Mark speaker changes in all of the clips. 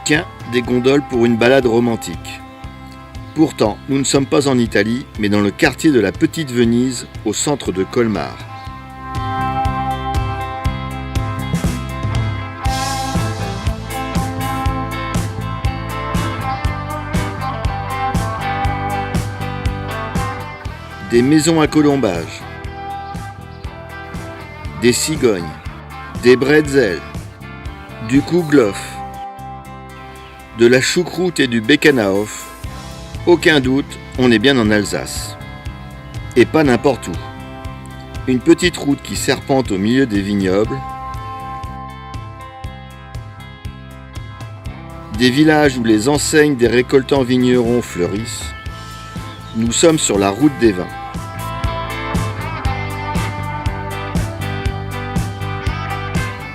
Speaker 1: Tiens, des gondoles pour une balade romantique. Pourtant, nous ne sommes pas en Italie, mais dans le quartier de la Petite Venise, au centre de Colmar. Des maisons à colombages, des cigognes, des bretzels, du kouglof, de la choucroute et du Beckanauf. Aucun doute, on est bien en Alsace. Et pas n'importe où. Une petite route qui serpente au milieu des vignobles, des villages où les enseignes des récoltants vignerons fleurissent. Nous sommes sur la route des vins.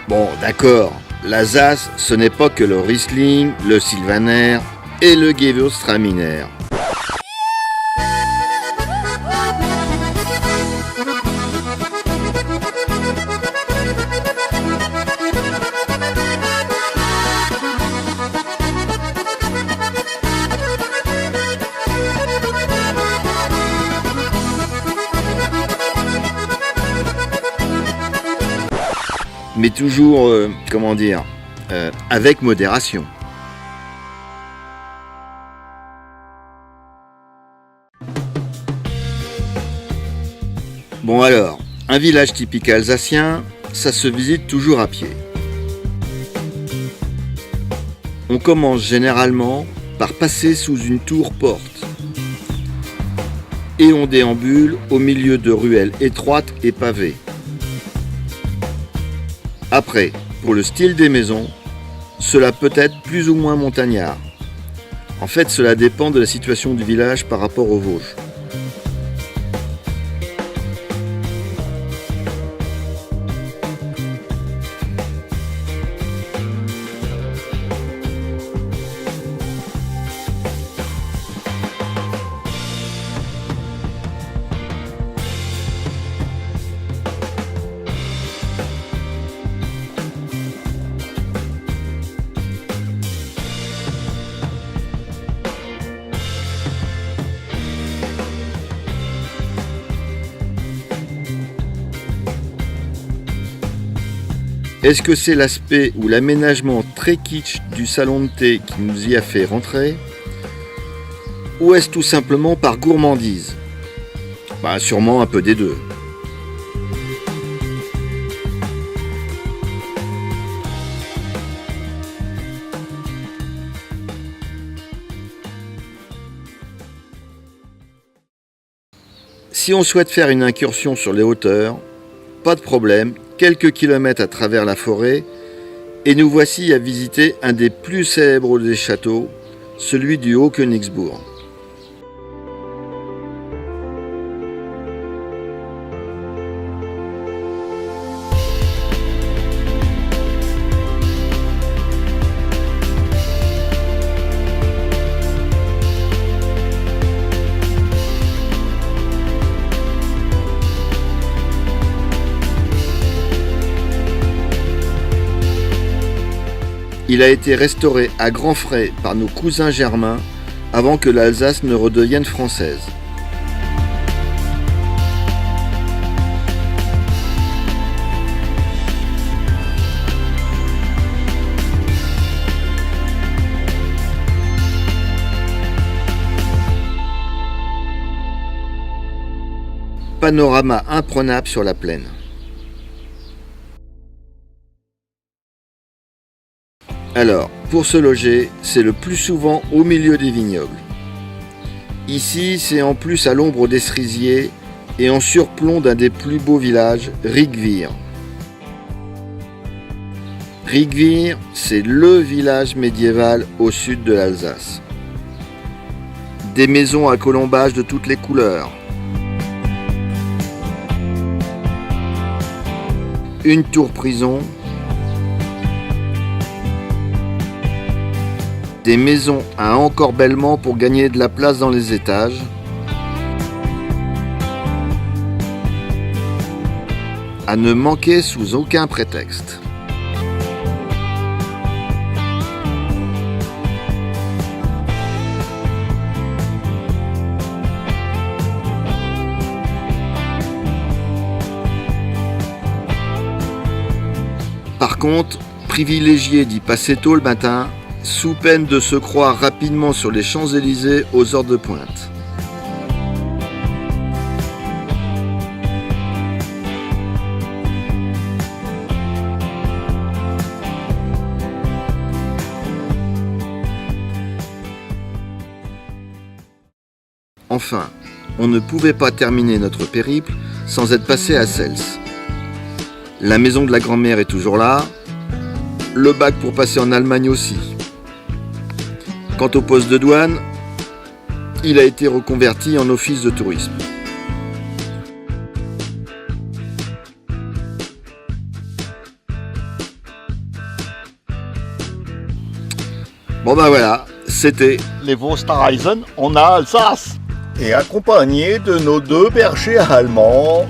Speaker 1: Bon, d'accord, l'Alsace, ce n'est pas que le Riesling, le Sylvaner et le Gewürztraminer. Mais toujours, avec modération. Bon alors, un village typique alsacien, ça se visite toujours à pied. On commence généralement par passer sous une tour-porte. Et on déambule au milieu de ruelles étroites et pavées. Après, pour le style des maisons, cela peut être plus ou moins montagnard. En fait, cela dépend de la situation du village par rapport aux Vosges. Est-ce que c'est l'aspect ou l'aménagement très kitsch du salon de thé qui nous y a fait rentrer? Ou est-ce tout simplement par gourmandise? Sûrement un peu des deux. Si on souhaite faire une incursion sur les hauteurs, pas de problème, quelques kilomètres à travers la forêt, et nous voici à visiter un des plus célèbres des châteaux, celui du Haut-Königsbourg. Il a été restauré à grands frais par nos cousins germains avant que l'Alsace ne redevienne française. Panorama imprenable sur la plaine. Alors, pour se loger, c'est le plus souvent au milieu des vignobles. Ici, c'est en plus à l'ombre des cerisiers et en surplomb d'un des plus beaux villages, Ringvir. Ringvir, c'est le village médiéval au sud de l'Alsace. Des maisons à colombages de toutes les couleurs. Une tour-prison. Des maisons à encorbellement pour gagner de la place dans les étages. À ne manquer sous aucun prétexte. contre, privilégiez d'y passer tôt le matin, sous peine de se croire rapidement sur les Champs-Élysées aux heures de pointe. Enfin, on ne pouvait pas terminer notre périple sans être passé à Cels. La maison de la grand-mère est toujours là, le bac pour passer en Allemagne aussi. Quant au poste de douane, il a été reconverti en office de tourisme. Bon ben voilà, c'était
Speaker 2: Les Wusterreisen en Alsace. Et accompagné de nos deux bergers allemands,